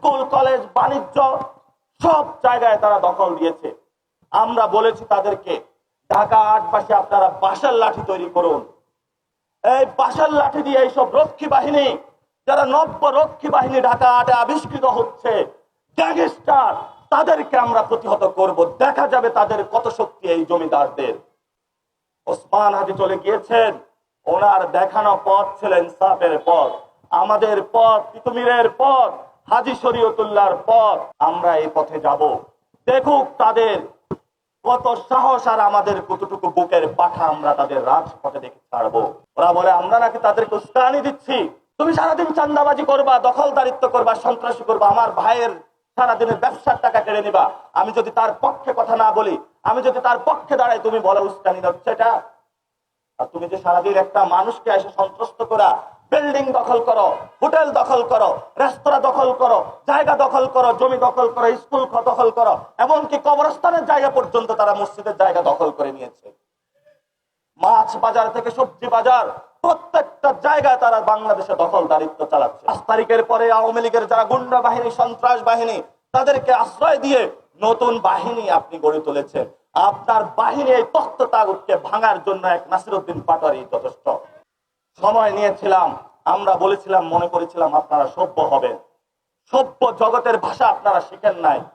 School college বাণিজ্য সব জায়গায় তারা দখল দিয়েছে। আমরা বলেছি তাদেরকে ঢাকা আটবাসে আপনারা বাঁশের লাঠি তৈরি করুন। এই বাঁশের লাঠি দিয়ে এইসব রক্ষী বাহিনী, যারা নব্য রক্ষী বাহিনী ঢাকা আটে আবিষ্কৃত হচ্ছে, গ্যাংস্টার, তাদেরকে আমরা প্রতিহত করব। দেখা যাবে তাদের কত শক্তি এই জমিদারদের। ওসমান হাদি চলে গিয়েছেন, ওনার দেখানো পথ ছিল ইনসাফের পথ। আমাদের পথ তিতুমিরের পথ, হাজী শরীয়তুল্লাহর পথ। আমরা এই পথে যাব। দেখুক তাদের কত সাহস আর আমাদের কতটুকু বুকের পাঠা আমরা তাদের রাজপথে দেখে ছাড়বো। ওরা বলে আমরা নাকি তাদেরকে উস্কানি দিচ্ছি। তুমি সারাদিন চান্দাবাজি করবা, দখলদারিত্ব করবা, সন্ত্রাসী করবা, আমার ভাইয়ের সারাদিনের ব্যবসার টাকা কেড়ে নিবা। আমি যদি তার পক্ষে কথা না বলি, আমি যদি তার পক্ষে দাঁড়াই, তুমি বলো উস্কানি হচ্ছে এটা। আর তুমি যে সারাদিন একটা মানুষকে এসে সন্ত্রস্ত করা, বিল্ডিং দখল করো, হোটেল দখল করো, রেস্তোরাঁ দখল করো, জায়গা দখল করো, জমি দখল করো, স্কুল দখল করো, এমনকি কবরস্থানের জায়গা পর্যন্ত তারা মসজিদের জায়গা দখল করে নিয়েছে। মাছ বাজার থেকে সবজি বাজার, প্রত্যেকটা জায়গায় তারা বাংলাদেশে দখলদারিত্ব চালাচ্ছে। 5 তারিখের পরে আওয়ামী লীগের যারা গুন্ডা বাহিনী, সন্ত্রাস বাহিনী, তাদেরকে আশ্রয় দিয়ে নতুন বাহিনী আপনি গড়ে তুলেছেন। আপনার বাহিনী এই তখ্ত তাগুতকে ভাঙার জন্য এক নাসিরউদ্দিন পাটোয়ারি যথেষ্ট। সময় নিয়েছিলাম, আমরা বলেছিলাম, মনে করেছিলাম আপনারা সভ্য হবেন। সভ্য জগতের ভাষা আপনারা শিখেন নাই।